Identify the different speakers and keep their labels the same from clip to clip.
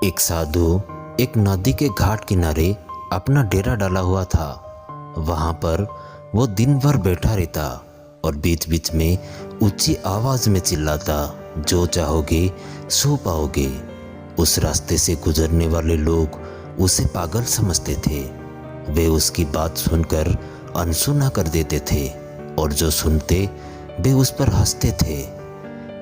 Speaker 1: एक साधु एक नदी के घाट किनारे अपना डेरा डाला हुआ था। वहां पर वो दिन भर बैठा रहता और बीच बीच में ऊंची आवाज में चिल्लाता, जो चाहोगे सो पाओगे। उस रास्ते से गुजरने वाले लोग उसे पागल समझते थे। वे उसकी बात सुनकर अनसुना कर देते थे और जो सुनते वे उस पर हंसते थे।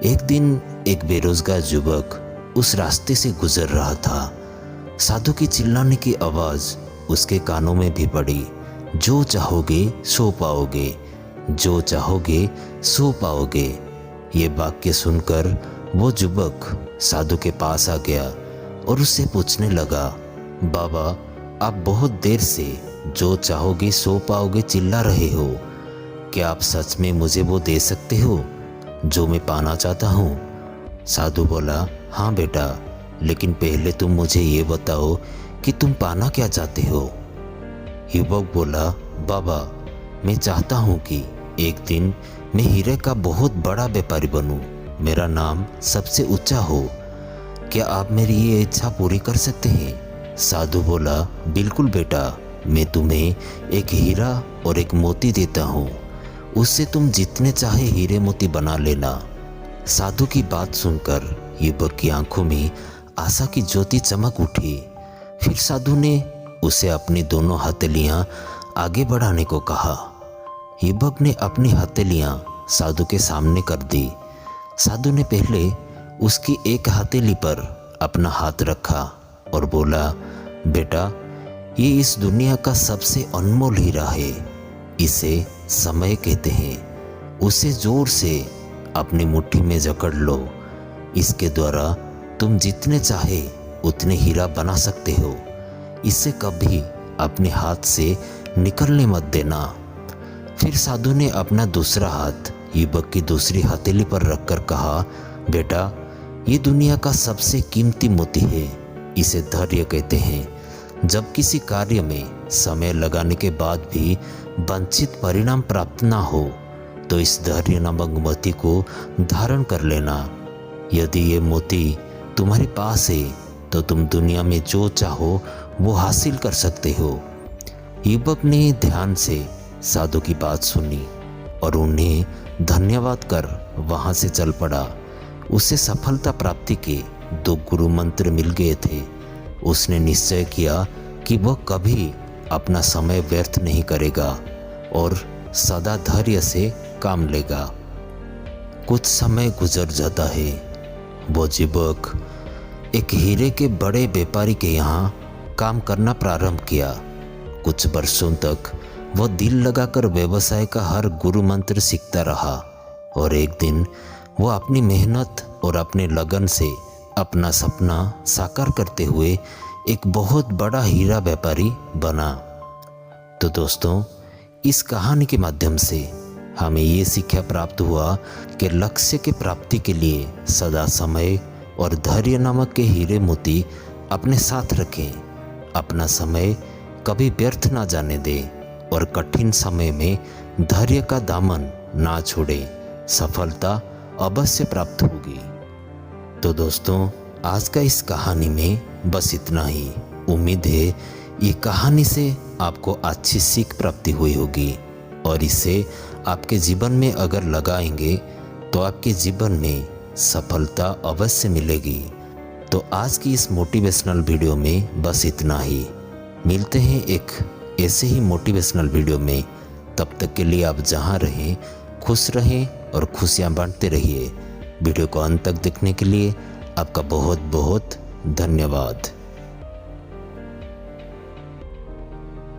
Speaker 1: एक दिन एक बेरोजगार युवक उस रास्ते से गुजर रहा था। साधु की चिल्लाने की आवाज उसके कानों में भी पड़ी, जो चाहोगे सो पाओगे, जो चाहोगे सो पाओगे। ये वाक्य सुनकर वो युवक साधु के पास आ गया और उससे पूछने लगा, बाबा, आप बहुत देर से जो चाहोगे सो पाओगे चिल्ला रहे हो। क्या आप सच में मुझे वो दे सकते हो जो मैं पाना चाहता हूँ? साधु बोला, हाँ बेटा, लेकिन पहले तुम मुझे ये बताओ कि तुम पाना क्या चाहते हो। युवक बोला, बाबा, मैं चाहता हूँ कि एक दिन मैं हीरे का बहुत बड़ा व्यापारी बनूं, मेरा नाम सबसे ऊंचा हो। क्या आप मेरी ये इच्छा पूरी कर सकते हैं? साधु बोला, बिल्कुल बेटा, मैं तुम्हें एक हीरा और एक मोती देता हूँ, उससे तुम जितने चाहे हीरे मोती बना लेना। साधु की बात सुनकर युवक की आंखों में आशा की ज्योति चमक उठी। फिर साधु ने उसे अपनी दोनों हथेलियां आगे बढ़ाने को कहा। युवक ने अपनी हथेलियां साधु के सामने कर दी। साधु ने पहले उसकी एक हथेली पर अपना हाथ रखा और बोला, बेटा, ये इस दुनिया का सबसे अनमोल हीरा है, इसे समय कहते हैं। उसे जोर से अपनी मुट्ठी में जकड़ लो। इसके द्वारा तुम जितने चाहे उतने हीरा बना सकते हो। इसे कभी अपने हाथ से निकलने मत देना। फिर साधु ने अपना दूसरा हाथ युवक की दूसरी हथेली पर रखकर कहा, बेटा, ये दुनिया का सबसे कीमती मोती है, इसे धैर्य कहते हैं। जब किसी कार्य में समय लगाने के बाद भी वांछित परिणाम प्राप्त ना हो तो इस धैर्य नामक मोती को धारण कर लेना। यदि ये मोती तुम्हारे पास है तो तुम दुनिया में जो चाहो वो हासिल कर सकते हो। युवक ने ध्यान से साधु की बात सुनी और उन्हें धन्यवाद कर वहां से चल पड़ा। उसे सफलता प्राप्ति के 2 गुरु मंत्र मिल गए थे। उसने निश्चय किया कि वह कभी अपना समय व्यर्थ नहीं करेगा और सदा धैर्य से काम लेगा। कुछ समय गुजर जाता है। वो युवक एक हीरे के बड़े व्यापारी के यहाँ काम करना प्रारंभ किया। कुछ वर्षों तक वह दिल लगाकर व्यवसाय का हर गुरु मंत्र सीखता रहा और एक दिन वह अपनी मेहनत और अपने लगन से अपना सपना साकार करते हुए एक बहुत बड़ा हीरा व्यापारी बना। तो दोस्तों, इस कहानी के माध्यम से हमें ये शिक्षा प्राप्त हुआ कि लक्ष्य की प्राप्ति के लिए सदा समय और धैर्य नामक के हीरे मोती अपने साथ रखें। अपना समय कभी व्यर्थ ना जाने दें और कठिन समय में धैर्य का दामन ना छोड़ें। सफलता अवश्य प्राप्त होगी। तो दोस्तों, आज का इस कहानी में बस इतना ही। उम्मीद है ये कहानी से आपको अच्छी सीख प्राप्ति हुई होगी और इसे आपके जीवन में अगर लगाएंगे तो आपके जीवन में सफलता अवश्य मिलेगी। तो आज की इस मोटिवेशनल वीडियो में बस इतना ही। मिलते हैं एक ऐसे ही मोटिवेशनल वीडियो में। तब तक के लिए आप जहां रहें खुश रहें और खुशियां बांटते रहिए। वीडियो को अंत तक देखने के लिए आपका बहुत बहुत धन्यवाद।